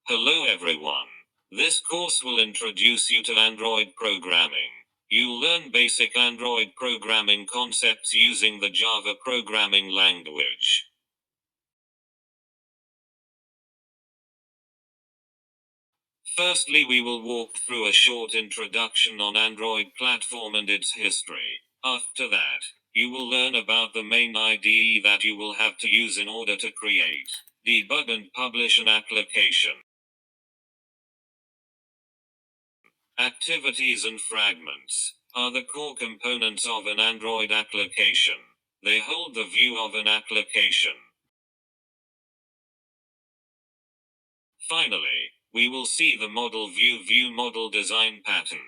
Hello everyone. This course will introduce you to Android programming. You'll learn basic Android programming concepts using the Java programming language. Firstly, we will walk through a short introduction on Android platform and its history. After that, you will learn about the main IDE that you will have to use in order to create, debug and publish an application. Activities and fragments are the core components of an Android application. They hold the view of an application. Finally, we will see the model view model design pattern.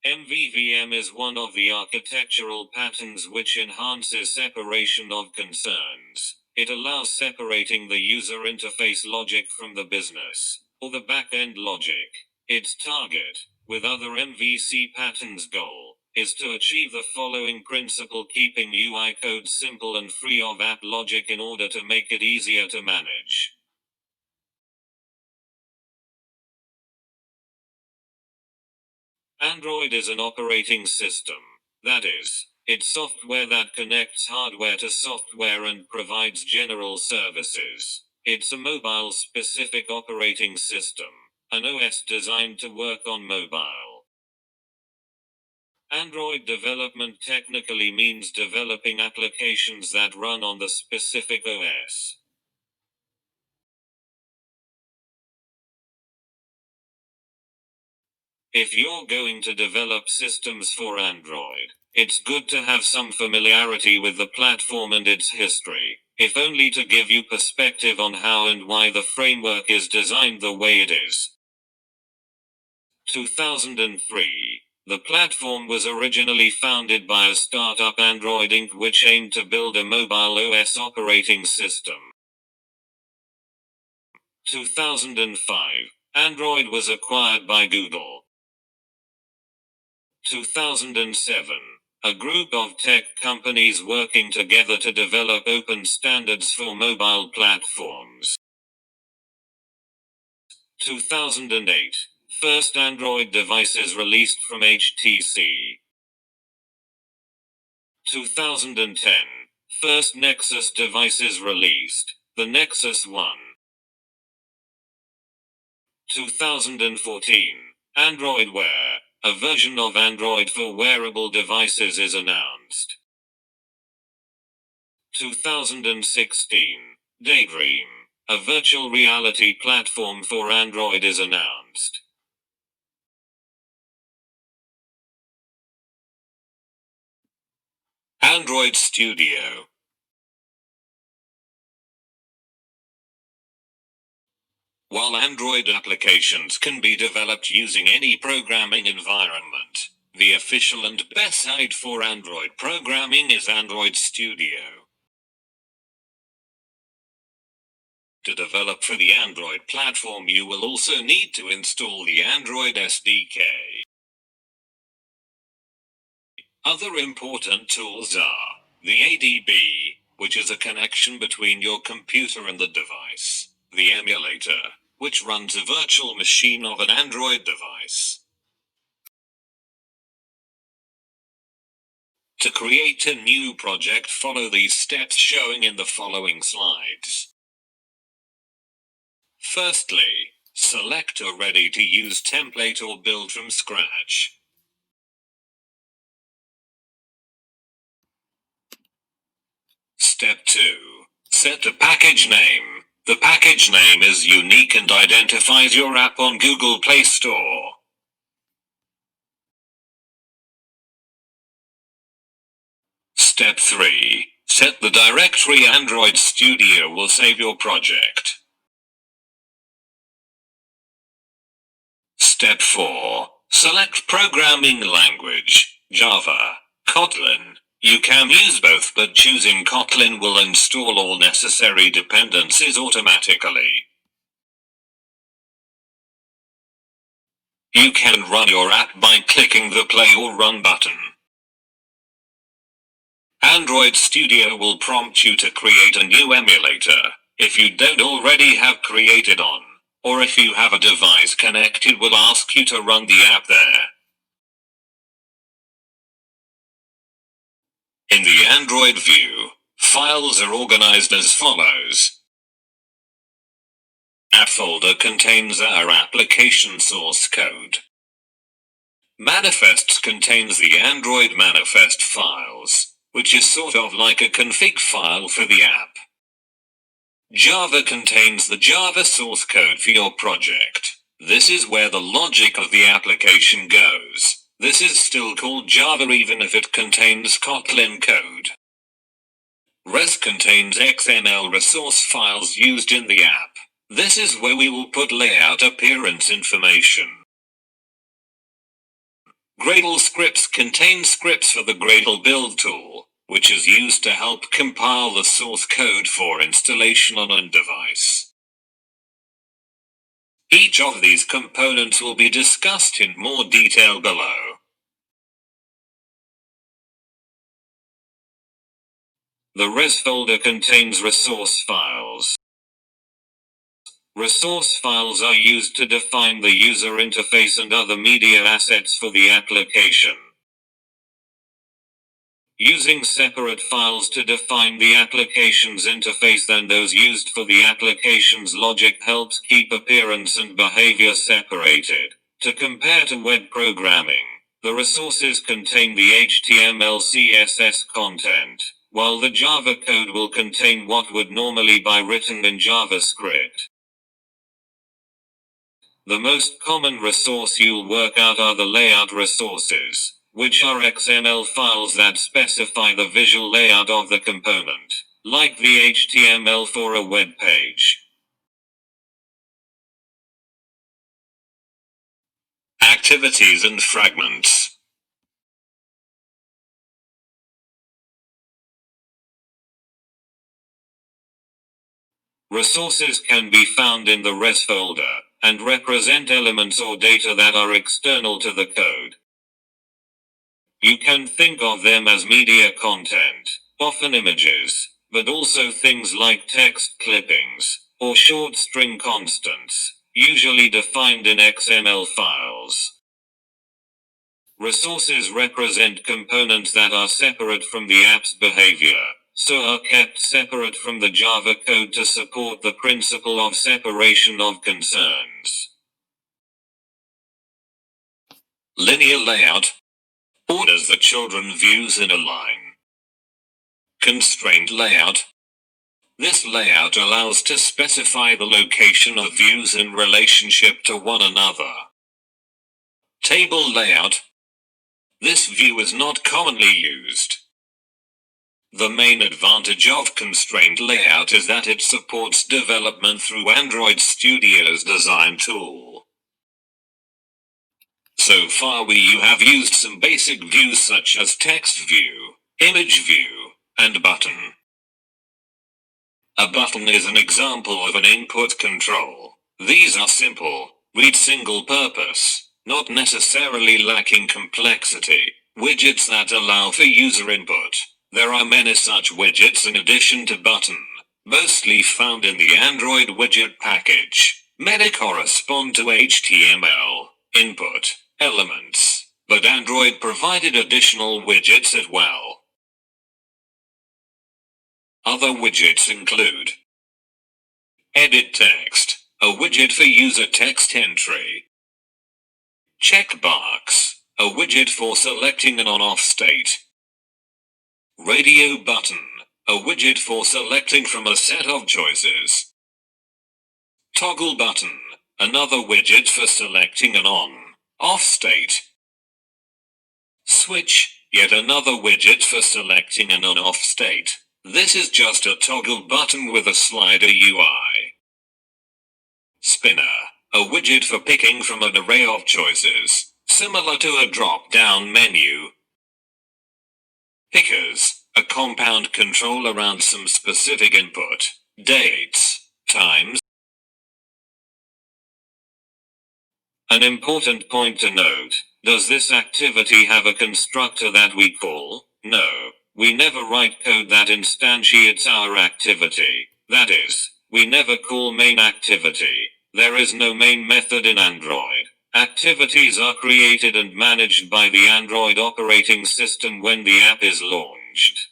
MVVM is one of the architectural patterns which enhances separation of concerns. It allows separating the user interface logic from the business, or the back-end logic. Its target, with other MVC patterns' goal, is to achieve the following principle: keeping UI code simple and free of app logic in order to make it easier to manage. Android is an operating system. That is, it's software that connects hardware to software and provides general services. It's a mobile-specific operating system, an OS designed to work on mobile. Android development technically means developing applications that run on the specific OS. If you're going to develop systems for Android, it's good to have some familiarity with the platform and its history, if only to give you perspective on how and why the framework is designed the way it is. 2003. The platform was originally founded by a startup, Android Inc., which aimed to build a mobile OS operating system. 2005. Android was acquired by Google. 2007. A group of tech companies working together to develop open standards for mobile platforms. 2008. First Android devices released from HTC. 2010. First Nexus devices released, the Nexus One. 2014. Android Wear, a version of Android for wearable devices, is announced. 2016. Daydream, a virtual reality platform for Android, is announced. Android Studio. While Android applications can be developed using any programming environment, the official and best site for Android programming is Android Studio. To develop for the Android platform, you will also need to install the Android SDK. Other important tools are the ADB, which is a connection between your computer and the device, the emulator, which runs a virtual machine of an Android device. To create a new project, follow these steps showing in the following slides. Firstly, select a ready-to-use template or build from scratch. Step 2. Set a package name. The package name is unique and identifies your app on Google Play Store. Step 3. Set the directory Android Studio will save your project. Step 4. Select programming language, Java, Kotlin. You can use both, but choosing Kotlin will install all necessary dependencies automatically. You can run your app by clicking the play or run button. Android Studio will prompt you to create a new emulator, if you don't already have created one, or if you have a device connected, will ask you to run the app there. In the Android view, files are organized as follows. App folder contains our application source code. Manifests contains the Android manifest files, which is sort of like a config file for the app. Java contains the Java source code for your project. This is where the logic of the application goes. This is still called Java even if it contains Kotlin code. Res contains XML resource files used in the app. This is where we will put layout appearance information. Gradle scripts contain scripts for the Gradle build tool, which is used to help compile the source code for installation on a device. Each of these components will be discussed in more detail below. The res folder contains resource files. Resource files are used to define the user interface and other media assets for the application. Using separate files to define the application's interface than those used for the application's logic helps keep appearance and behavior separated. To compare to web programming, the resources contain the HTML CSS content, while the Java code will contain what would normally be written in JavaScript. The most common resource you'll work out are the layout resources, which are XML files that specify the visual layout of the component, like the HTML for a web page. Activities and fragments. Resources can be found in the res folder, and represent elements or data that are external to the code. You can think of them as media content, often images, but also things like text clippings, or short string constants, usually defined in XML files. Resources represent components that are separate from the app's behavior, so are kept separate from the Java code to support the principle of separation of concerns. Linear layout orders the children views in a line. Constrained layout. This layout allows to specify the location of views in relationship to one another. Table layout. This view is not commonly used. The main advantage of constrained layout is that it supports development through Android Studio's design tool. So far you have used some basic views such as text view, image view, and button. A button is an example of an input control. These are simple, single purpose, not necessarily lacking complexity, widgets that allow for user input. There are many such widgets in addition to button, mostly found in the Android widget package. Many correspond to HTML input elements, but Android provided additional widgets as well. Other widgets include Edit Text, a widget for user text entry. Checkbox, a widget for selecting an on-off state. Radio Button, a widget for selecting from a set of choices. Toggle Button, another widget for selecting an on-off state. Switch, yet another widget for selecting an on-off state. This is just a toggle button with a slider UI. Spinner, a widget for picking from an array of choices, similar to a drop-down menu. Pickers, a compound control around some specific input, dates, times. An important point to note, does this activity have a constructor that we call? No, we never write code that instantiates our activity. That is, we never call main activity. There is no main method in Android. Activities are created and managed by the Android operating system when the app is launched.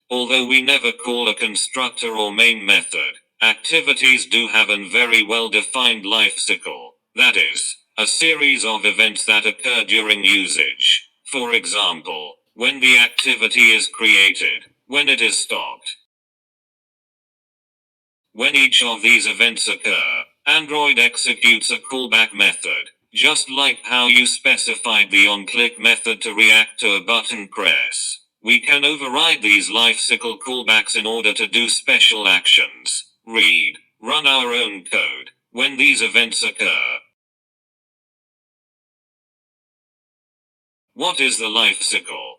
Although we never call a constructor or main method, activities do have a very well-defined life cycle. That is, a series of events that occur during usage. For example, when the activity is created, when it is stopped. When each of these events occur, Android executes a callback method, just like how you specified the onClick method to react to a button press. We can override these lifecycle callbacks in order to do special actions. Read, run our own code, when these events occur. What is the lifecycle?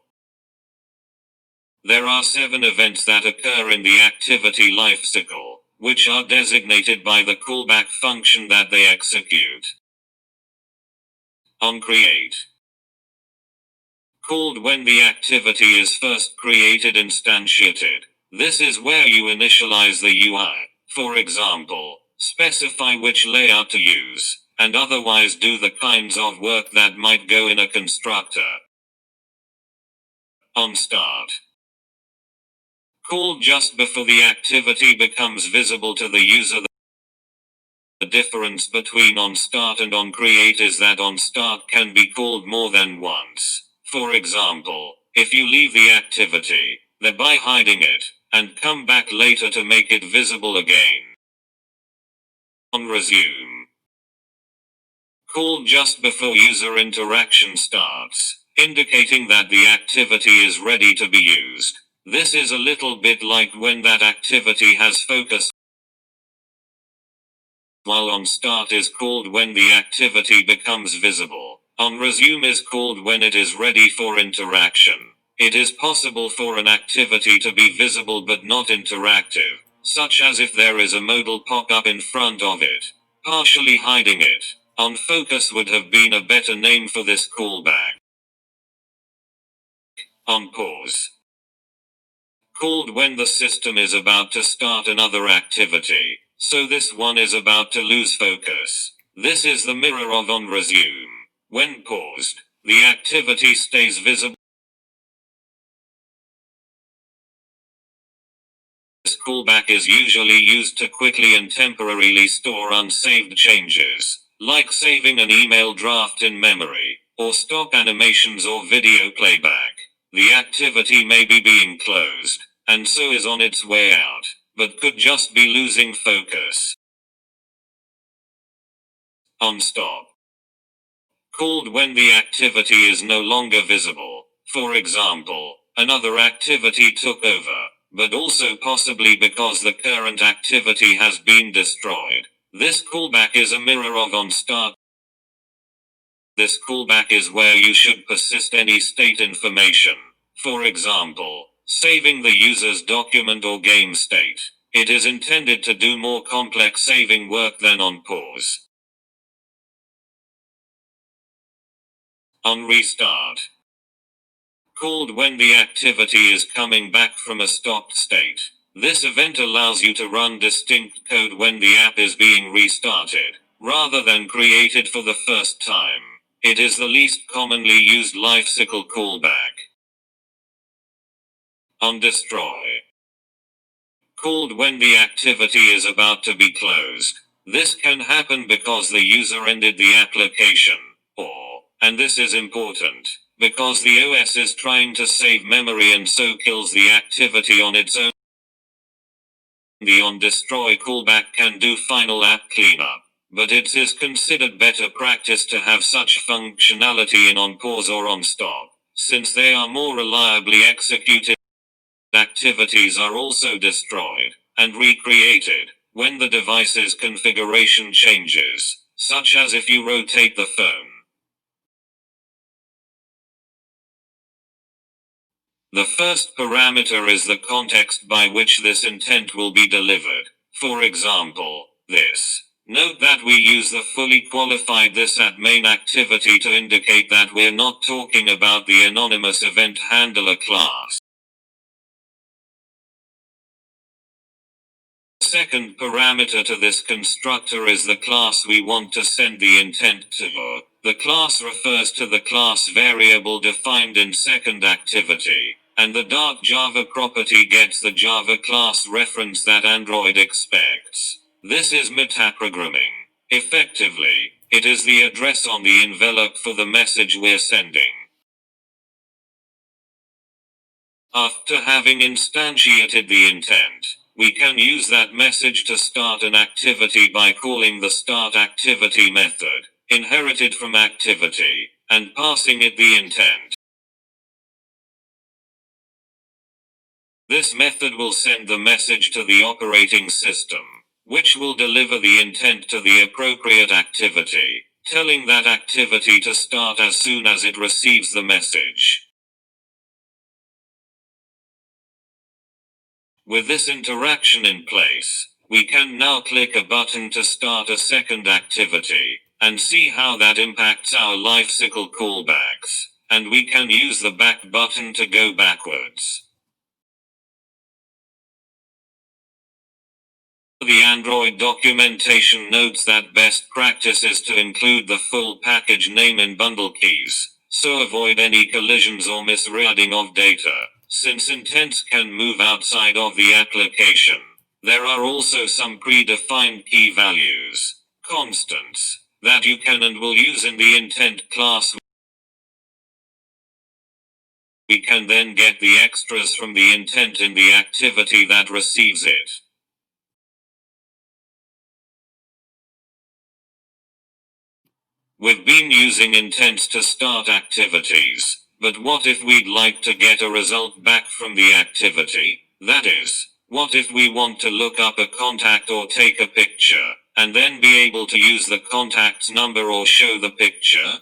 There are 7 events that occur in the activity lifecycle, which are designated by the callback function that they execute. OnCreate. Called when the activity is first created instantiated. This is where you initialize the UI, for example, specify which layout to use, and otherwise do the kinds of work that might go in a constructor. OnStart. Called just before the activity becomes visible to the user. The difference between OnStart and OnCreate is that OnStart can be called more than once. For example, if you leave the activity, thereby hiding it, and come back later to make it visible again. OnResume. Called just before user interaction starts, indicating that the activity is ready to be used. This is a little bit like when that activity has focus, while OnStart is called when the activity becomes visible. OnResume is called when it is ready for interaction. It is possible for an activity to be visible but not interactive, such as if there is a modal pop-up in front of it, partially hiding it. OnFocus would have been a better name for this callback. OnPause. Called when the system is about to start another activity, so this one is about to lose focus. This is the mirror of OnResume. When paused, the activity stays visible. This callback is usually used to quickly and temporarily store unsaved changes, like saving an email draft in memory, or stop animations or video playback. The activity may be being closed, and so is on its way out, but could just be losing focus. OnStop. Called when the activity is no longer visible. For example, another activity took over, but also possibly because the current activity has been destroyed. This callback is a mirror of OnStart. This callback is where you should persist any state information. For example, saving the user's document or game state. It is intended to do more complex saving work than OnPause. OnRestart. Called when the activity is coming back from a stopped state. This event allows you to run distinct code when the app is being restarted, rather than created for the first time. It is the least commonly used lifecycle callback. OnDestroy. Called when the activity is about to be closed. This can happen because the user ended the application, or, and this is important, because the OS is trying to save memory and so kills the activity on its own. The OnDestroy callback can do final app cleanup, but it is considered better practice to have such functionality in OnPause or OnStop, since they are more reliably executed. Activities are also destroyed and recreated when the device's configuration changes, such as if you rotate the phone. The first parameter is the context by which this intent will be delivered. For example, this. Note that we use the fully qualified this at main activity to indicate that we're not talking about the anonymous event handler class. second parameter to this constructor is the class we want to send the intent to. The class refers to the class variable defined in second activity, and the dark Java property gets the Java class reference that Android expects. This is metaprogramming. Effectively, it is the address on the envelope for the message we're sending. After having instantiated the intent, we can use that message to start an activity by calling the startActivity method, inherited from activity, and passing it the intent. This method will send the message to the operating system, which will deliver the intent to the appropriate activity, telling that activity to start as soon as it receives the message. With this interaction in place, we can now click a button to start a second activity, and see how that impacts our lifecycle callbacks, and we can use the back button to go backwards. The Android documentation notes that best practice is to include the full package name in bundle keys, so avoid any collisions or misreading of data, since intents can move outside of the application. There are also some predefined key values, constants, that you can and will use in the intent class. We can then get the extras from the intent in the activity that receives it. We've been using intents to start activities, but what if we'd like to get a result back from the activity? That is, what if we want to look up a contact or take a picture, and then be able to use the contact's number or show the picture?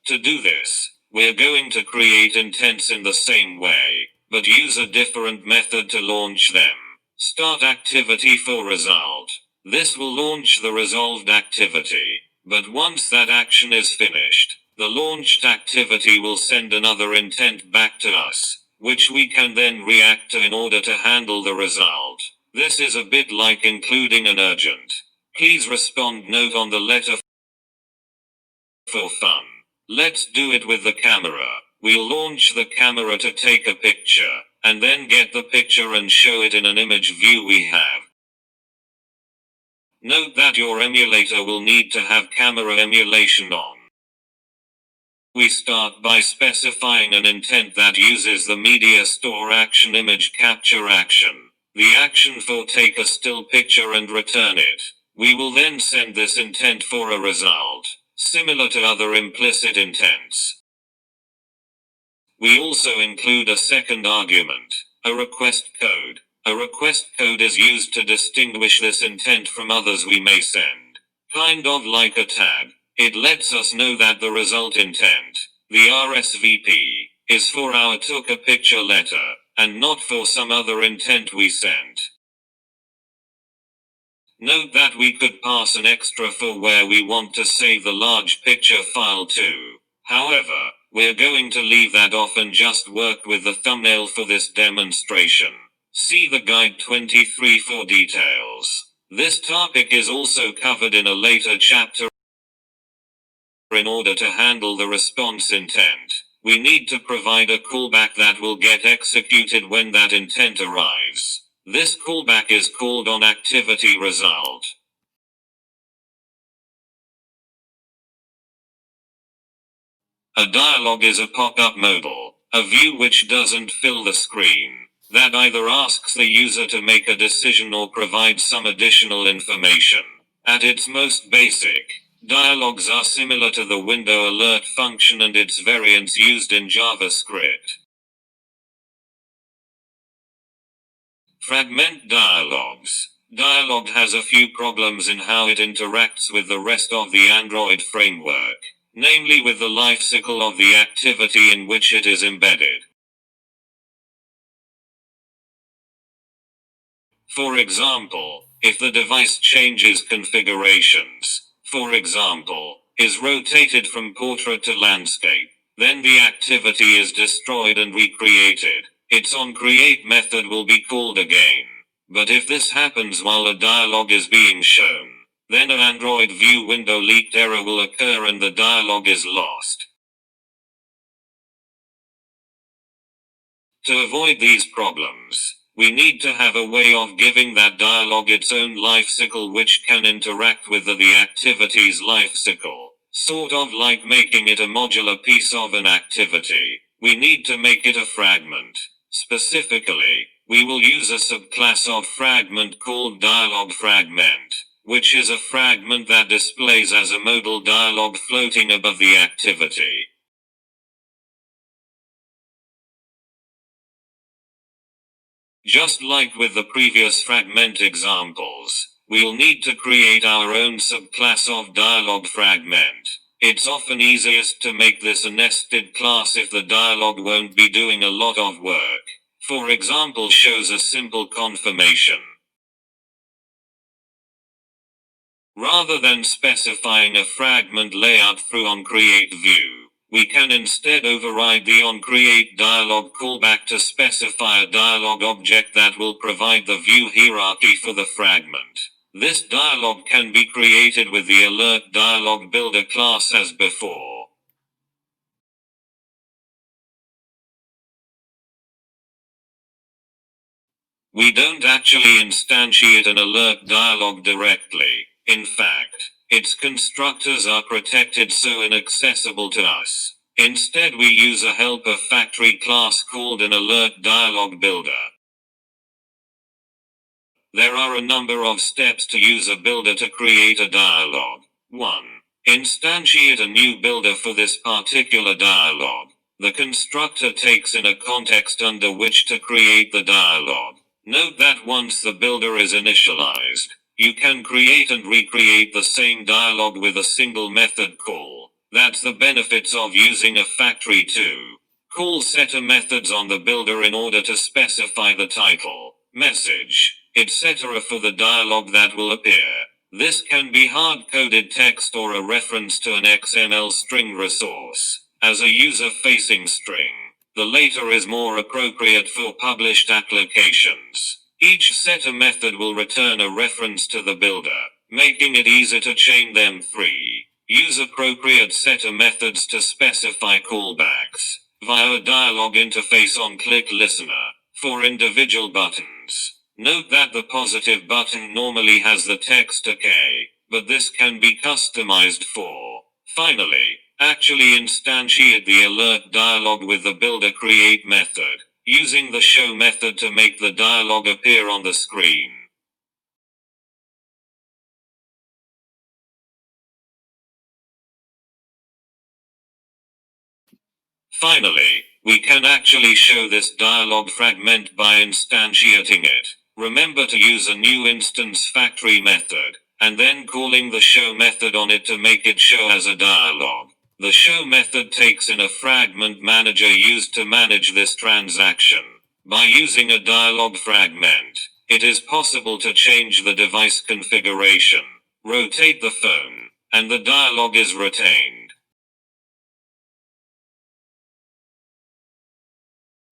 To do this, we're going to create intents in the same way, but use a different method to launch them. Start activity for result. This will launch the resolved activity, but once that action is finished, the launched activity will send another intent back to us, which we can then react to in order to handle the result. This is a bit like including an urgent please respond note on the letter for fun. Let's do it with the camera. We'll launch the camera to take a picture, and then get the picture and show it in an image view we have. Note that your emulator will need to have camera emulation on. We start by specifying an intent that uses the media store action image capture action, the action for take a still picture and return it. We will then send this intent for a result, similar to other implicit intents. We also include a second argument, a request code. A request code is used to distinguish this intent from others we may send. Kind of like a tag. It lets us know that the result intent, the RSVP, is for our took a picture letter, and not for some other intent we sent. Note that we could pass an extra for where we want to save the large picture file to. However, we're going to leave that off and just work with the thumbnail for this demonstration. See the guide 23 for details. This topic is also covered in a later chapter. In order to handle the response intent, we need to provide a callback that will get executed when that intent arrives. This callback is called onActivityResult. A dialog is a pop-up modal, a view which doesn't fill the screen, that either asks the user to make a decision or provide some additional information. At its most basic, dialogs are similar to the window alert function and its variants used in JavaScript. Fragment dialogs. Dialog has a few problems in how it interacts with the rest of the Android framework, namely with the lifecycle of the activity in which it is embedded. For example, if the device changes configurations, for example, is rotated from portrait to landscape, then the activity is destroyed and recreated. Its onCreate method will be called again. But if this happens while a dialog is being shown, then an Android View window leaked error will occur and the dialog is lost. To avoid these problems, we need to have a way of giving that dialog its own lifecycle which can interact with the activity's lifecycle, sort of like making it a modular piece of an activity. We need to make it a fragment. Specifically, we will use a subclass of fragment called dialog fragment, which is a fragment that displays as a modal dialog floating above the activity. Just like with the previous fragment examples, we'll need to create our own subclass of dialog fragment. It's often easiest to make this a nested class if the dialog won't be doing a lot of work. For example, shows a simple confirmation. Rather than specifying a fragment layout through onCreateView, we can instead override the onCreate dialog callback to specify a dialog object that will provide the view hierarchy for the fragment. This dialog can be created with the Alert Dialog Builder class as before. We don't actually instantiate an alert dialog directly. In fact, its constructors are protected so inaccessible to us. Instead, we use a helper factory class called an alert dialog builder. There are a number of steps to use a builder to create a dialog. 1. Instantiate a new builder for this particular dialog. The constructor takes in a context under which to create the dialog. Note that once the builder is initialized, you can create and recreate the same dialog with a single method call. That's the benefits of using a factory to call setter methods on the builder in order to specify the title, message, etc. for the dialog that will appear. This can be hard-coded text or a reference to an XML string resource, as a user-facing string. The later is more appropriate for published applications. Each setter method will return a reference to the builder, making it easy to chain them. 3. Use appropriate setter methods to specify callbacks via a dialog interface on Click Listener for individual buttons. Note that the positive button normally has the text OK, but this can be customized for. Finally, actually instantiate the alert dialog with the builder create method, using the show method to make the dialog appear on the screen. Finally, we can actually show this dialog fragment by instantiating it. Remember to use a new instance factory method, and then calling the show method on it to make it show as a dialog. The show method takes in a fragment manager used to manage this transaction. By using a dialog fragment, it is possible to change the device configuration, rotate the phone, and the dialog is retained.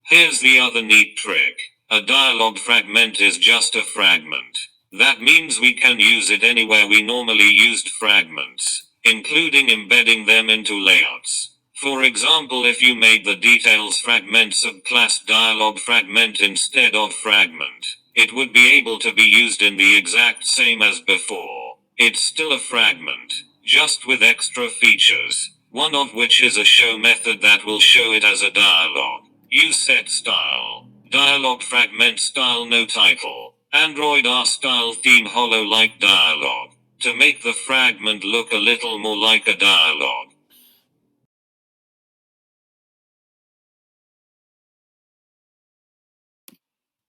Here's the other neat trick. A dialog fragment is just a fragment. That means we can use it anywhere we normally used fragments, including embedding them into layouts. For example, if you made the details fragment subclass dialog fragment instead of fragment, it would be able to be used in the exact same as before. It's still a fragment, just with extra features, one of which is a show method that will show it as a dialog. Use set style, dialog fragment style no title, Android R style theme hollow like dialog, to make the fragment look a little more like a dialog.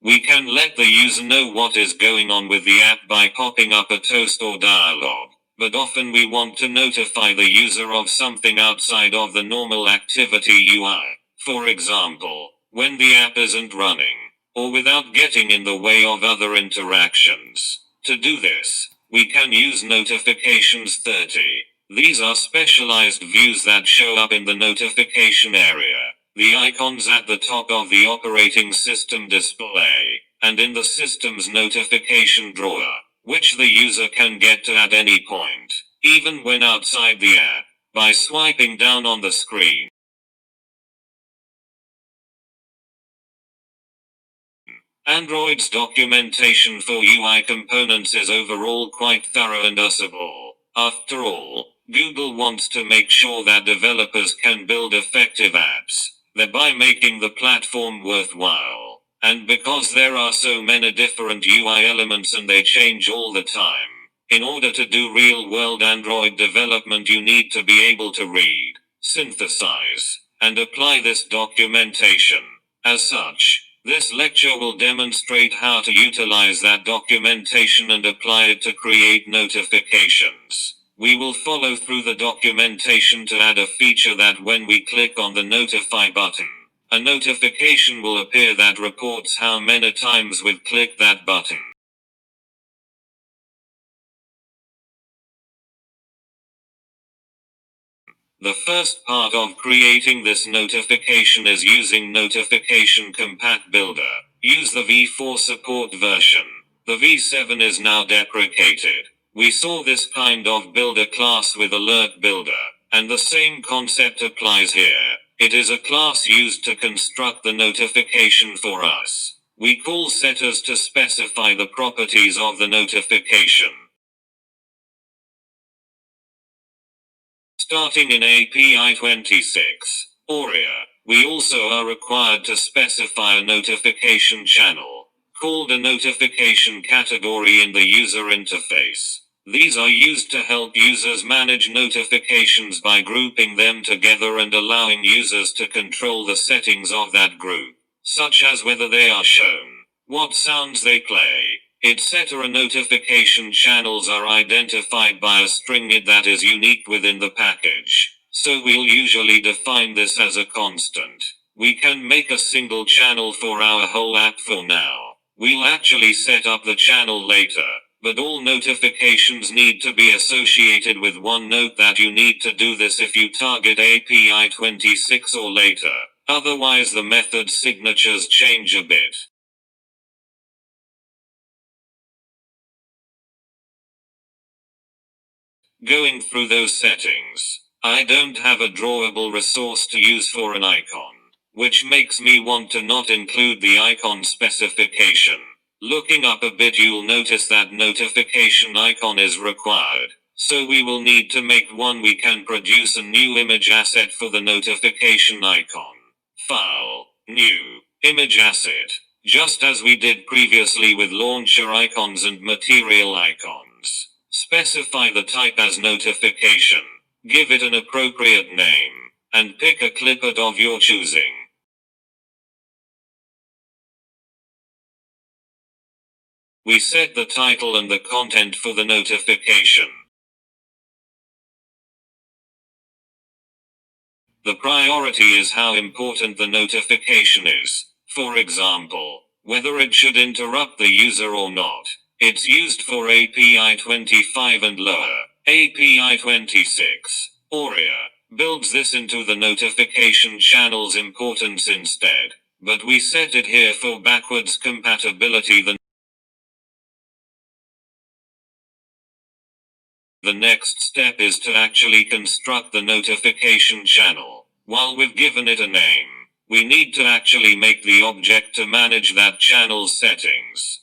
We can let the user know what is going on with the app by popping up a toast or dialog, but often we want to notify the user of something outside of the normal activity UI. For example, when the app isn't running, or without getting in the way of other interactions. To do this, we can use notifications 30. These are specialized views that show up in the notification area. The icons at the top of the operating system display and in the system's notification drawer, which the user can get to at any point, even when outside the app, by swiping down on the screen. Android's documentation for UI components is overall quite thorough and usable. After all, Google wants to make sure that developers can build effective apps, thereby making the platform worthwhile. And because there are so many different UI elements and they change all the time, in order to do real-world Android development you need to be able to read, synthesize, and apply this documentation. As such, this lecture will demonstrate how to utilize that documentation and apply it to create notifications. We will follow through the documentation to add a feature that when we click on the notify button, a notification will appear that reports how many times we've clicked that button. The first part of creating this notification is using Notification Compat Builder. Use the V4 support version. The V7 is now deprecated. We saw this kind of builder class with Alert Builder, and the same concept applies here. It is a class used to construct the notification for us. We call setters to specify the properties of the notification. Starting in API 26, AURIA, we also are required to specify a notification channel, called a notification category in the user interface. These are used to help users manage notifications by grouping them together and allowing users to control the settings of that group, such as whether they are shown, what sounds they play, etc. Notification channels are identified by a string id that is unique within the package, so we'll usually define this as a constant. We can make a single channel for our whole app for now. We'll actually set up the channel later, but all notifications need to be associated with one. Note that you need to do this if you target API 26 or later, otherwise the method signatures change a bit. Going through those settings, I don't have a drawable resource to use for an icon, which makes me want to not include the icon specification. Looking up a bit you'll notice that notification icon is required, so we will need to make one. We can produce a new image asset for the notification icon. File, New, Image Asset, just as we did previously with launcher icons and material icons. Specify the type as notification, give it an appropriate name, and pick a clipart of your choosing. We set the title and the content for the notification. The priority is how important the notification is. For example, whether it should interrupt the user or not. It's used for API 25 and lower. API 26, AURIA, builds this into the notification channel's importance instead, but we set it here for backwards compatibility. The next step is to actually construct the notification channel. While we've given it a name, we need to actually make the object to manage that channel's settings.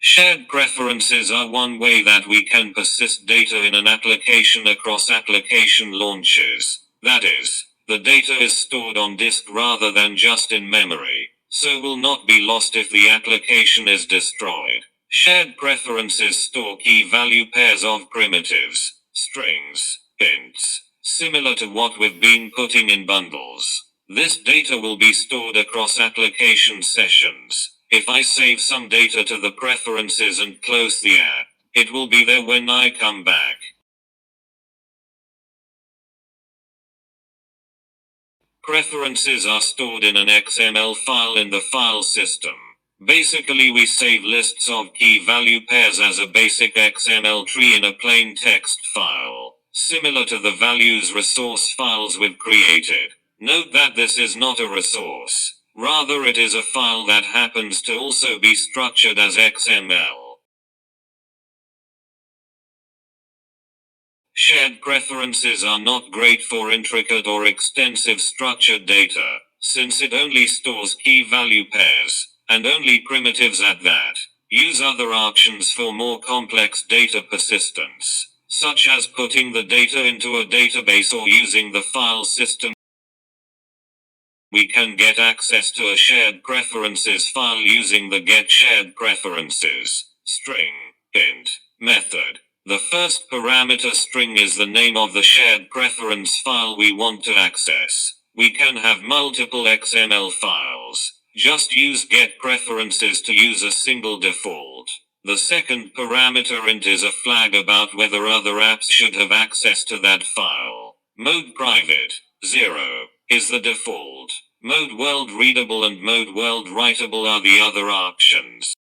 Shared preferences are one way that we can persist data in an application across application launches. That is, the data is stored on disk rather than just in memory, so will not be lost if the application is destroyed. Shared preferences store key-value pairs of primitives, strings, ints, similar to what we've been putting in bundles. This data will be stored across application sessions. If I save some data to the preferences and close the app, it will be there when I come back. Preferences are stored in an XML file in the file system. Basically, we save lists of key value pairs as a basic XML tree in a plain text file, similar to the values resource files we've created. Note that this is not a resource. Rather, it is a file that happens to also be structured as XML. Shared preferences are not great for intricate or extensive structured data, since it only stores key value pairs, and only primitives at that. Use other options for more complex data persistence, such as putting the data into a database or using the file system. We can get access to a shared preferences file using the get shared preferences string int method. The first parameter string is the name of the shared preference file we want to access. We can have multiple XML files. Just use get preferences to use a single default. The second parameter int is a flag about whether other apps should have access to that file. Mode private 0 is the default. Mode world readable and mode world writable are the other options.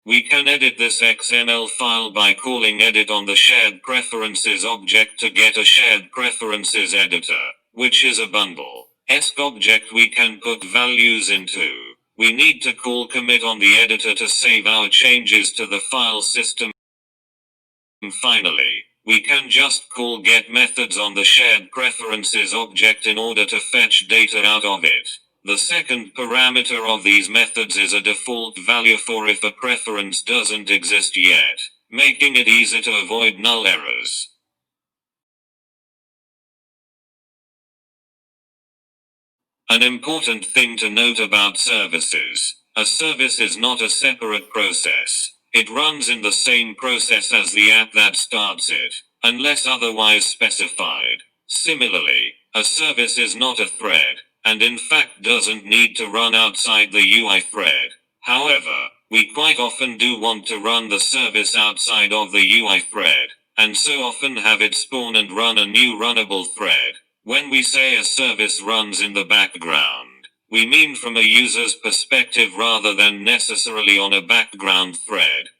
We can edit this XML file by calling edit on the shared preferences object to get a shared preferences editor, which is a bundle ESC object we can put values into. We need to call commit on the editor to save our changes to the file system. Finally, we can just call get methods on the shared preferences object in order to fetch data out of it. The second parameter of these methods is a default value for if a preference doesn't exist yet, making it easy to avoid null errors. An important thing to note about services: a service is not a separate process. It runs in the same process as the app that starts it, unless otherwise specified. Similarly, a service is not a thread, and in fact doesn't need to run outside the UI thread. However, we quite often do want to run the service outside of the UI thread, and so often have it spawn and run a new runnable thread. When we say a service runs in the background, we mean from a user's perspective rather than necessarily on a background thread.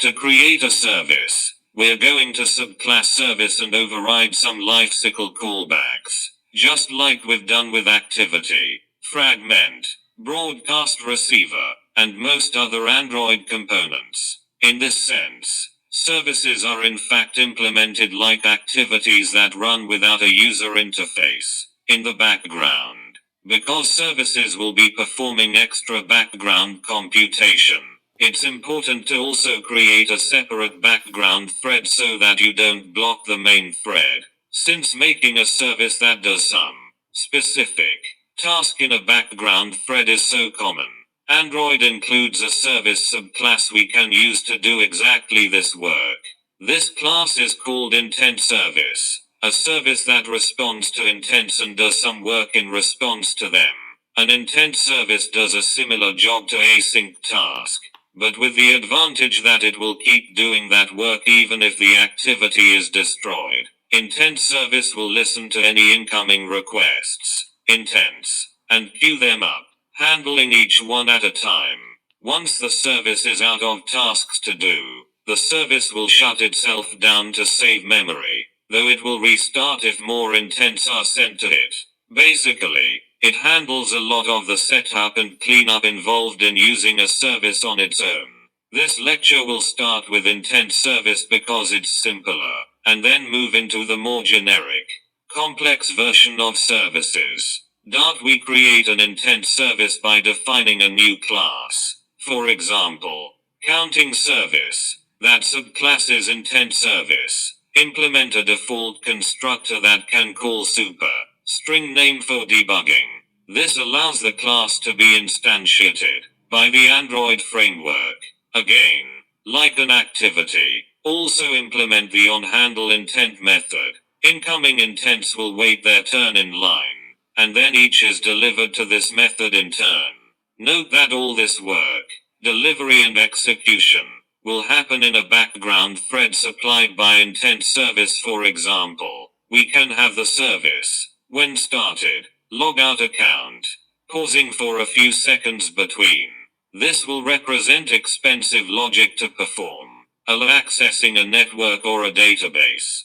To create a service, we're going to subclass service and override some lifecycle callbacks, just like we've done with activity, fragment, broadcast receiver, and most other Android components. In this sense, services are in fact implemented like activities that run without a user interface, in the background. Because services will be performing extra background computation, it's important to also create a separate background thread so that you don't block the main thread. Since making a service that does some specific task in a background thread is so common, Android includes a service subclass we can use to do exactly this work. This class is called Intent Service, a service that responds to intents and does some work in response to them. An intent service does a similar job to async task, but with the advantage that it will keep doing that work even if the activity is destroyed. Intent service will listen to any incoming requests, intents, and queue them up, handling each one at a time. Once the service is out of tasks to do, the service will shut itself down to save memory, though it will restart if more intents are sent to it. Basically, it handles a lot of the setup and cleanup involved in using a service on its own. This lecture will start with intent service because it's simpler, and then move into the more generic, complex version of services. We create an intent service by defining a new class. For example, counting service. That subclass is intent service. Implement a default constructor that can call super string name for debugging. This allows the class to be instantiated by the Android framework. Again, like an activity, also implement the onHandle intent method. Incoming intents will wait their turn in line, and then each is delivered to this method in turn. Note that all this work, delivery and execution, will happen in a background thread supplied by intent service. For example, we can have the service, when started, logout account, pausing for a few seconds between This will represent expensive logic to perform, accessing a network or a database.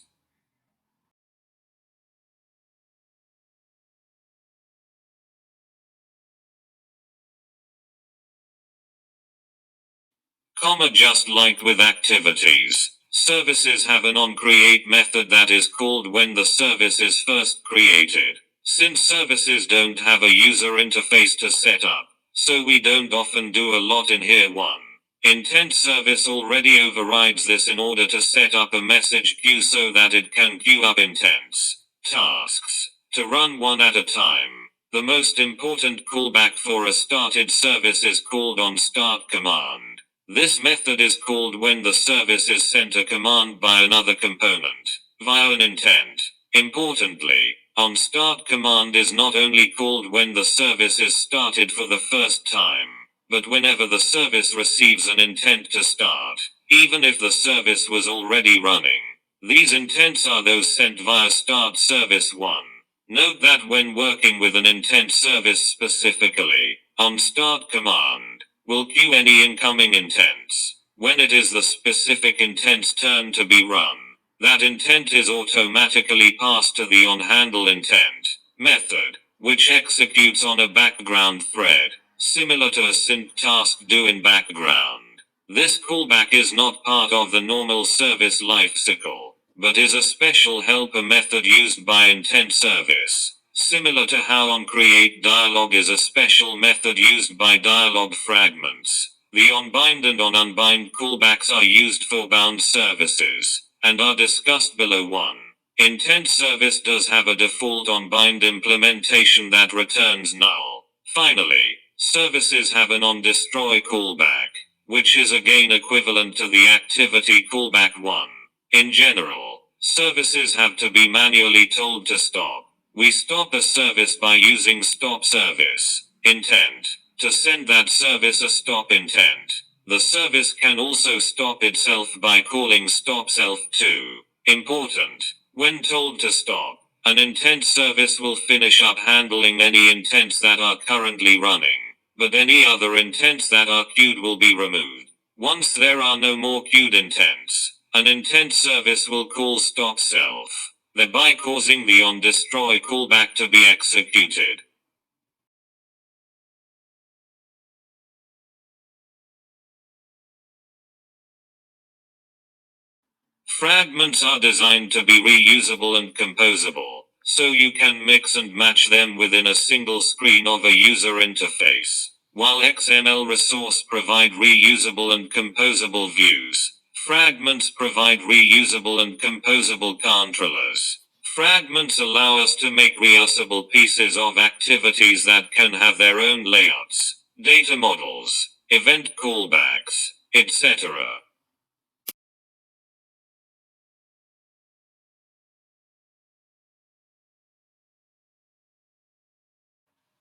Just like with activities, services have an onCreate method that is called when the service is first created. Since services don't have a user interface to set up, so we don't often do a lot in here. One intent service already overrides this in order to set up a message queue so that it can queue up intents tasks to run one at a time. The most important callback for a started service is called onStart command. This method is called when the service is sent a command by another component via an intent. Importantly, onStart command is not only called when the service is started for the first time, but whenever the service receives an intent to start, even if the service was already running. These intents are those sent via start service 1. Note that when working with an intent service specifically, onStart command will queue any incoming intents. When it is the specific intent's turn to be run, that intent is automatically passed to the onHandleIntent method, which executes on a background thread, similar to a sync task do in background. This callback is not part of the normal service lifecycle, but is a special helper method used by intent service. Similar to how onCreate dialog is a special method used by dialog fragments. The onBind and onUnbind callbacks are used for bound services, and are discussed below. 1. Intent service does have a default onBind implementation that returns null. Finally, services have an onDestroy callback, which is again equivalent to the activity callback 1. In general, services have to be manually told to stop. We stop a service by using stop service intent to send that service a stop intent. The service can also stop itself by calling stop self too. Important. When told to stop, an intent service will finish up handling any intents that are currently running, but any other intents that are queued will be removed. Once there are no more queued intents, an intent service will call stop self, thereby causing the onDestroy callback to be executed. Fragments are designed to be reusable and composable, so you can mix and match them within a single screen of a user interface. While XML resource provide reusable and composable views, fragments provide reusable and composable controllers. Fragments allow us to make reusable pieces of activities that can have their own layouts, data models, event callbacks, etc.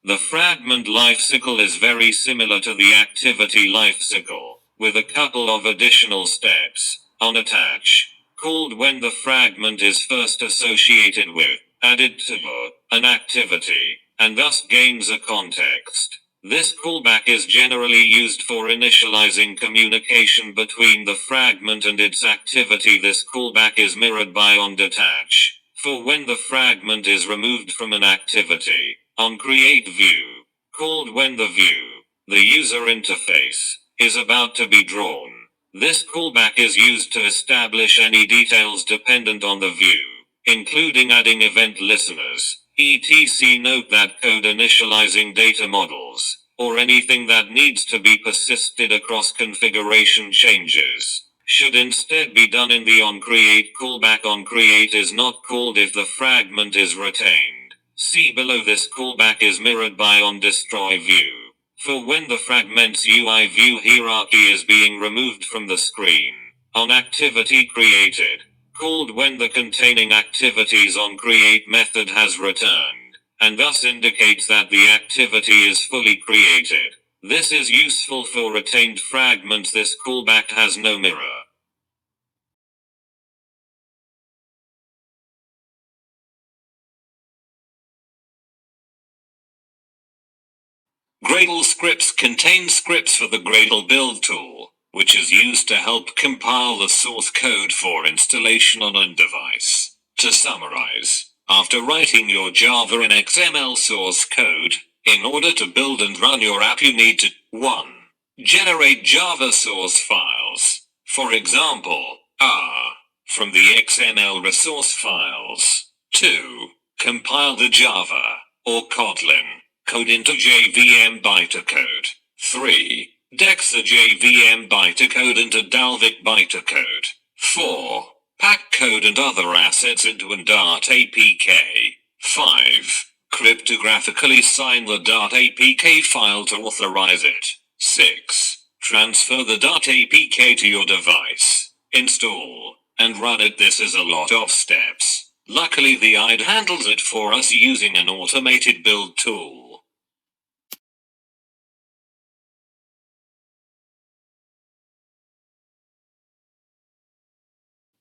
The fragment lifecycle is very similar to the activity lifecycle, with a couple of additional steps. OnAttach, called when the fragment is first associated with, added to, an activity, and thus gains a context. This callback is generally used for initializing communication between the fragment and its activity. This callback is mirrored by onDetach, for when the fragment is removed from an activity. onCreateView, called when the view, the user interface, is about to be drawn. This callback is used to establish any details dependent on the view, including adding event listeners, etc. Note that code initializing data models, or anything that needs to be persisted across configuration changes, should instead be done in the onCreate callback. onCreate is not called if the fragment is retained. See below. This callback is mirrored by onDestroyView, for when the fragment's UI view hierarchy is being removed from the screen. OnActivity created, called when the containing activities onCreate method has returned, and thus indicates that the activity is fully created. This is useful for retained fragments. This callback has no mirror. Gradle scripts contain scripts for the Gradle build tool, which is used to help compile the source code for installation on a device. To summarize, after writing your Java and XML source code, in order to build and run your app you need to 1. Generate Java source files. For example, R, from the XML resource files. 2. Compile the Java, or Kotlin, code into JVM bytecode. 3. Dex the JVM bytecode into Dalvik bytecode. 4. Pack code and other assets into an Dart APK. 5. Cryptographically sign the .apk file to authorize it. 6. Transfer the .apk to your device. Install and run it. This is a lot of steps. Luckily the IDE handles it for us using an automated build tool.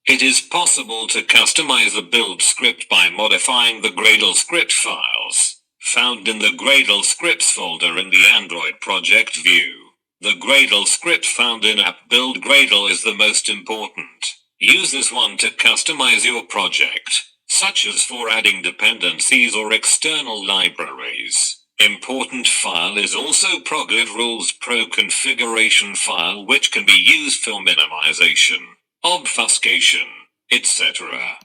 It is possible to customize the build script by modifying the Gradle script files, found in the Gradle scripts folder in the Android project view. The Gradle script found in app build Gradle is the most important. Use this one to customize your project, such as for adding dependencies or external libraries. Important file is also ProgLibRules Pro configuration file, which can be used for minimization, obfuscation, etc.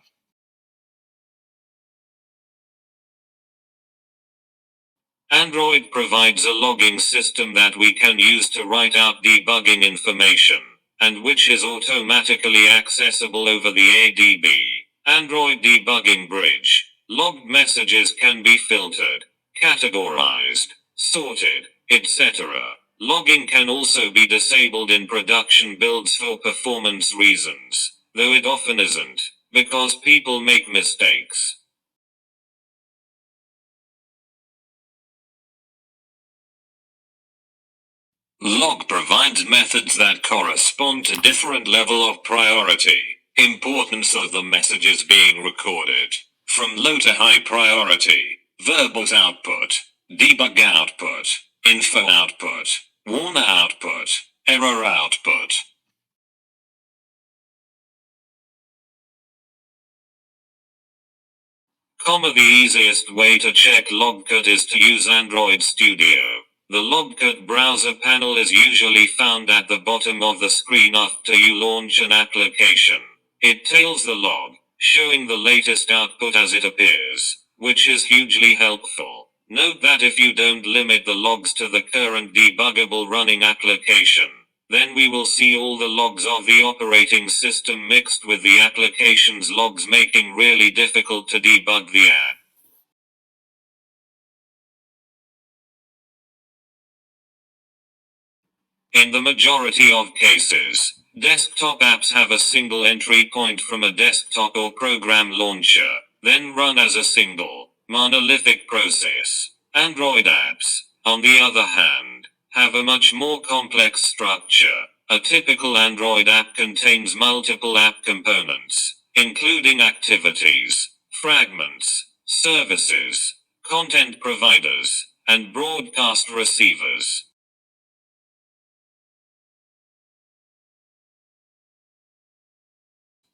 Android provides a logging system that we can use to write out debugging information, and which is automatically accessible over the ADB. Android Debugging Bridge. Logged messages can be filtered, categorized, sorted, etc. Logging can also be disabled in production builds for performance reasons, though it often isn't, because people make mistakes. Log provides methods that correspond to different level of priority, importance of the messages being recorded, from low to high priority, verbose output, debug output, info output, warn output, error output. The easiest way to check Logcut is to use Android Studio. The Logcut browser panel is usually found at the bottom of the screen after you launch an application. It tails the log, showing the latest output as it appears, which is hugely helpful. Note that if you don't limit the logs to the current debuggable running application, then we will see all the logs of the operating system mixed with the application's logs, making really difficult to debug the app. In the majority of cases, desktop apps have a single entry point from a desktop or program launcher, then run as a single, monolithic process. Android apps, on the other hand, have a much more complex structure. A typical Android app contains multiple app components, including activities, fragments, services, content providers, and broadcast receivers.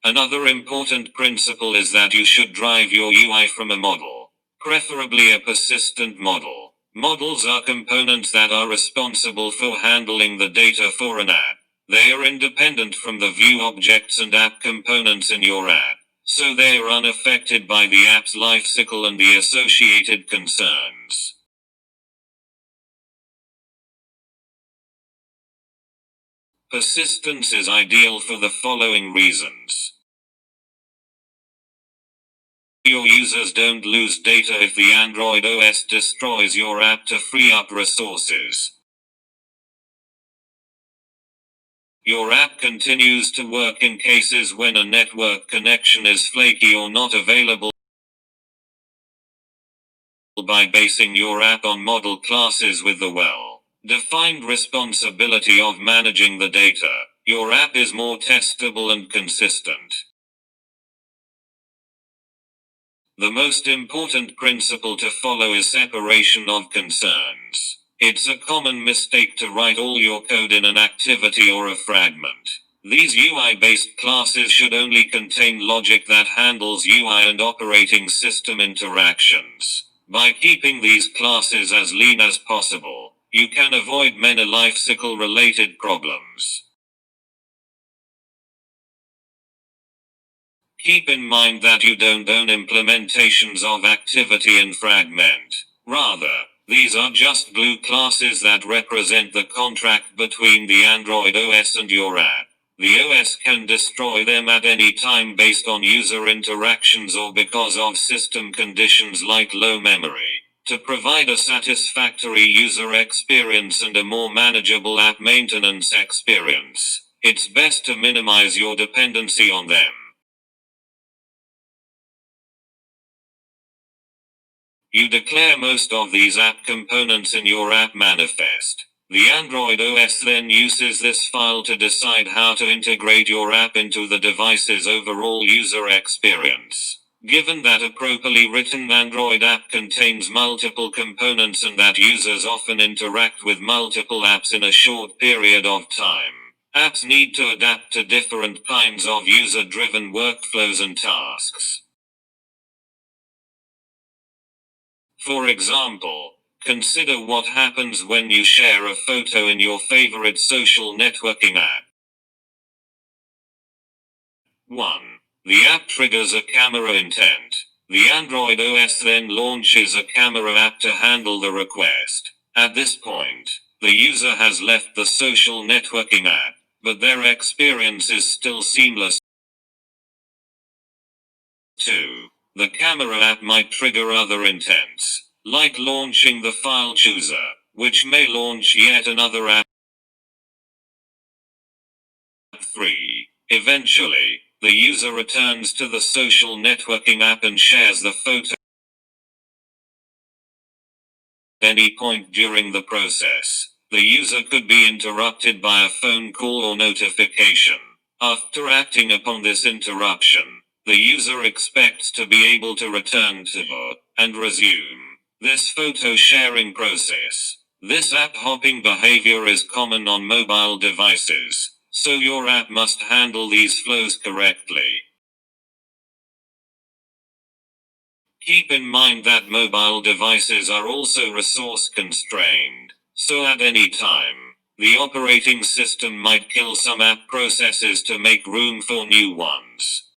Another important principle is that you should drive your UI from a model, preferably a persistent model. Models are components that are responsible for handling the data for an app. They are independent from the view objects and app components in your app, so they are unaffected by the app's lifecycle and the associated concerns. Persistence is ideal for the following reasons. Your users don't lose data if the Android OS destroys your app to free up resources. Your app continues to work in cases when a network connection is flaky or not available. By basing your app on model classes with the well-defined responsibility of managing the data, your app is more testable and consistent. The most important principle to follow is separation of concerns. It's a common mistake to write all your code in an activity or a fragment. These UI-based classes should only contain logic that handles UI and operating system interactions. By keeping these classes as lean as possible, you can avoid many lifecycle-related problems. Keep in mind that you don't own implementations of activity and fragment. Rather, these are just glue classes that represent the contract between the Android OS and your app. The OS can destroy them at any time based on user interactions or because of system conditions like low memory. To provide a satisfactory user experience and a more manageable app maintenance experience, it's best to minimize your dependency on them. You declare most of these app components in your app manifest. The Android OS then uses this file to decide how to integrate your app into the device's overall user experience. Given that a properly written Android app contains multiple components and that users often interact with multiple apps in a short period of time, apps need to adapt to different kinds of user-driven workflows and tasks. For example, consider what happens when you share a photo in your favorite social networking app. 1. The app triggers a camera intent. The Android OS then launches a camera app to handle the request. At this point, the user has left the social networking app, but their experience is still seamless. 2. The camera app might trigger other intents, like launching the file chooser, which may launch yet another app. 3. Eventually, the user returns to the social networking app and shares the photo at any point during the process. The user could be interrupted by a phone call or notification. After acting upon this interruption, the user expects to be able to return to and resume this photo sharing process. This app hopping behavior is common on mobile devices, so your app must handle these flows correctly. Keep in mind that mobile devices are also resource constrained, so at any time, the operating system might kill some app processes to make room for new ones.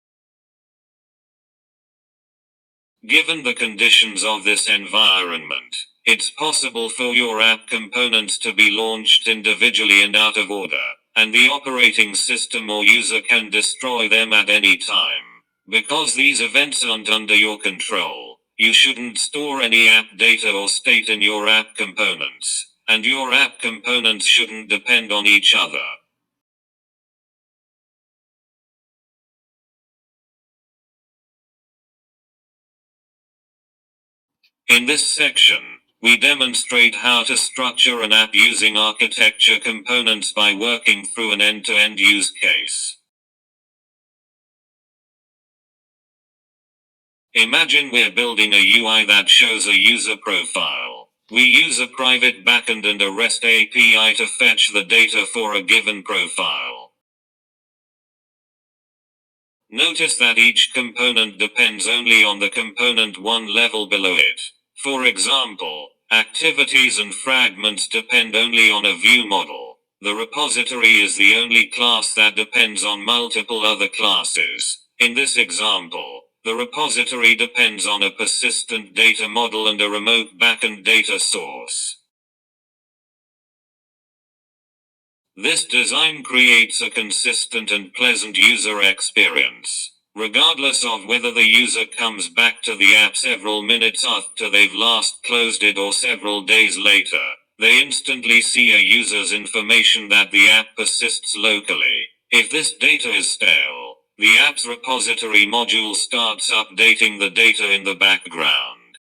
Given the conditions of this environment, it's possible for your app components to be launched individually and out of order, and the operating system or user can destroy them at any time. Because these events aren't under your control, you shouldn't store any app data or state in your app components, and your app components shouldn't depend on each other. In this section, we demonstrate how to structure an app using architecture components by working through an end-to-end use case. Imagine we're building a UI that shows a user profile. We use a private backend and a REST API to fetch the data for a given profile. Notice that each component depends only on the component one level below it. For example, activities and fragments depend only on a view model. The repository is the only class that depends on multiple other classes. In this example, the repository depends on a persistent data model and a remote backend data source. This design creates a consistent and pleasant user experience. Regardless of whether the user comes back to the app several minutes after they've last closed it or several days later, they instantly see a user's information that the app persists locally. If this data is stale, the app's repository module starts updating the data in the background.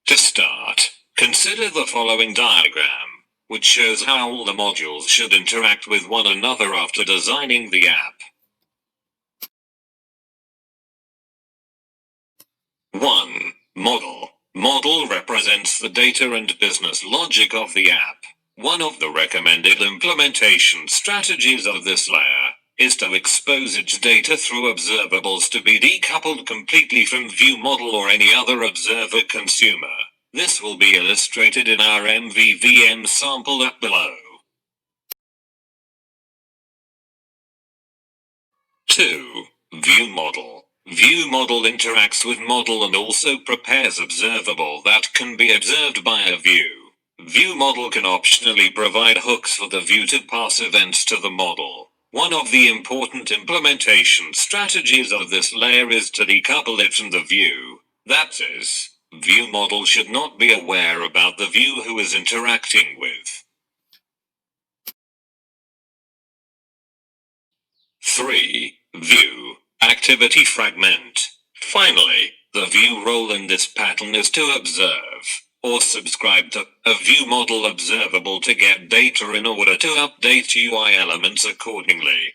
To start, consider the following diagram, which shows how all the modules should interact with one another after designing the app. 1. Model. Model represents the data and business logic of the app. One of the recommended implementation strategies of this layer is to expose its data through observables to be decoupled completely from view model or any other observer consumer. This will be illustrated in our MVVM sample up below. 2. View model. View model interacts with model and also prepares observable that can be observed by a view. View model can optionally provide hooks for the view to pass events to the model. One of the important implementation strategies of this layer is to decouple it from the view. That is, view model should not be aware about the view who is interacting with. 3. View. Activity fragment. Finally, the view role in this pattern is to observe or subscribe to a view model observable to get data in order to update UI elements accordingly.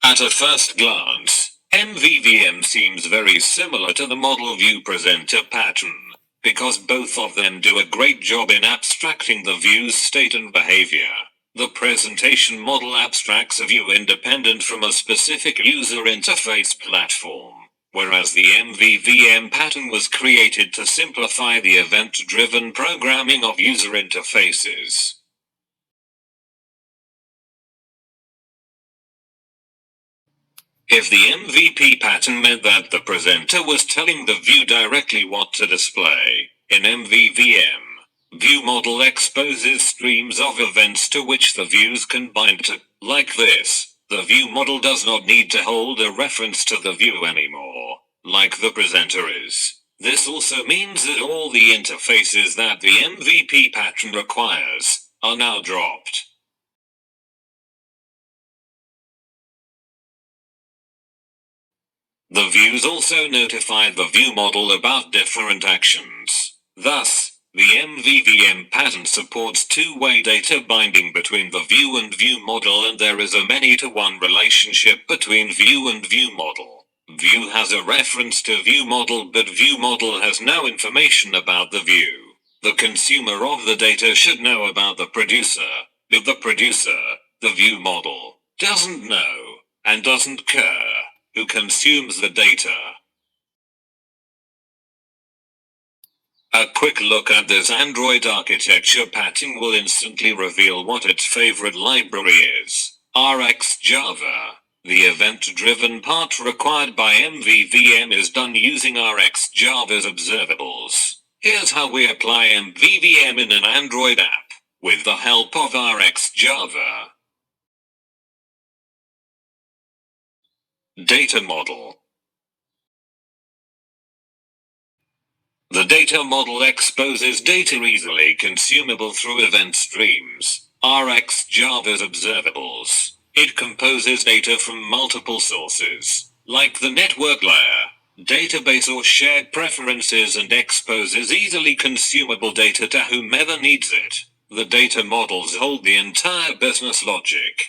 At a first glance, MVVM seems very similar to the model view presenter pattern, because both of them do a great job in abstracting the view's state and behavior. The presentation model abstracts a view independent from a specific user interface platform, whereas the MVVM pattern was created to simplify the event-driven programming of user interfaces. If the MVP pattern meant that the presenter was telling the view directly what to display, in MVVM, view model exposes streams of events to which the views can bind to. Like this, the view model does not need to hold a reference to the view anymore, like the presenter is. This also means that all the interfaces that the MVP pattern requires are now dropped. The views also notify the view model about different actions. Thus, the MVVM pattern supports two-way data binding between the view and view model, and there is a many-to-one relationship between view and view model. View has a reference to view model, but view model has no information about the view. The consumer of the data should know about the producer, but the producer, the view model, doesn't know and doesn't care who consumes the data. A quick look at this Android architecture pattern will instantly reveal what its favorite library is: RxJava. The event-driven part required by MVVM is done using RxJava's observables. Here's how we apply MVVM in an Android app, with the help of RxJava. Data model. The data model exposes data easily consumable through event streams, RxJava's observables. It composes data from multiple sources, like the network layer, database or shared preferences, and exposes easily consumable data to whomever needs it. The data models hold the entire business logic.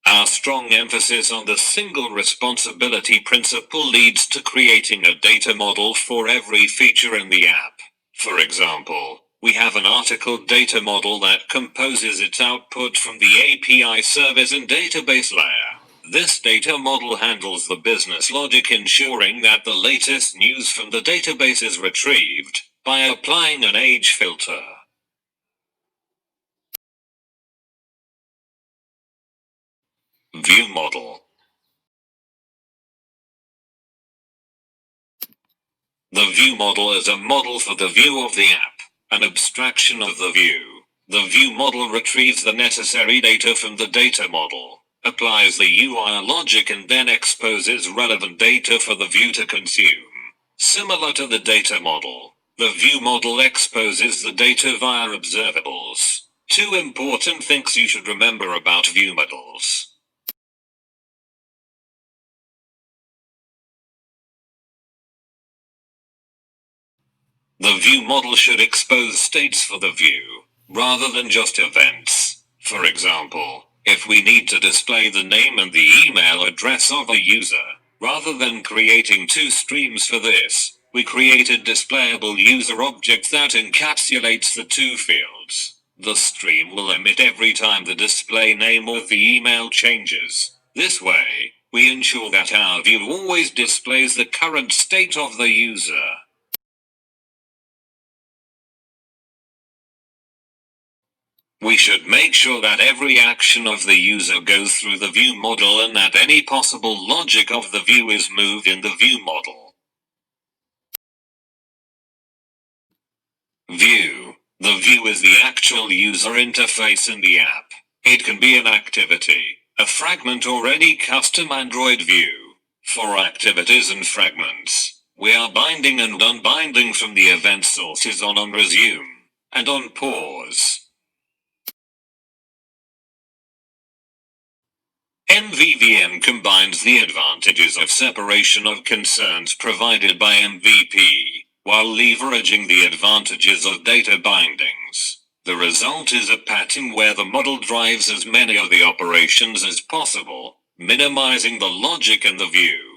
Our strong emphasis on the single responsibility principle leads to creating a data model for every feature in the app. For example, we have an article data model that composes its output from the API service and database layer. This data model handles the business logic, ensuring that the latest news from the database is retrieved by applying an age filter. View model. The view model is a model for the view of the app, an abstraction of the view. The view model retrieves the necessary data from the data model, applies the UI logic, and then exposes relevant data for the view to consume. Similar to the data model, the view model exposes the data via observables. Two important things you should remember about view models. The view model should expose states for the view, rather than just events. For example, If we need to display the name and the email address of a user, rather than creating two streams for this, we created displayable user object that encapsulates the two fields. The stream will emit every time the display name or the email changes. This way, we ensure that our view always displays the current state of the user. We should make sure that every action of the user goes through the view model and that any possible logic of the view is moved in the view model. View. The view is the actual user interface in the app. It can be an activity, a fragment, or any custom Android view. For activities and fragments, we are binding and unbinding from the event sources on resume and on pause. MVVM combines the advantages of separation of concerns provided by MVP, while leveraging the advantages of data bindings. The result is a pattern where the model drives as many of the operations as possible, minimizing the logic in the view.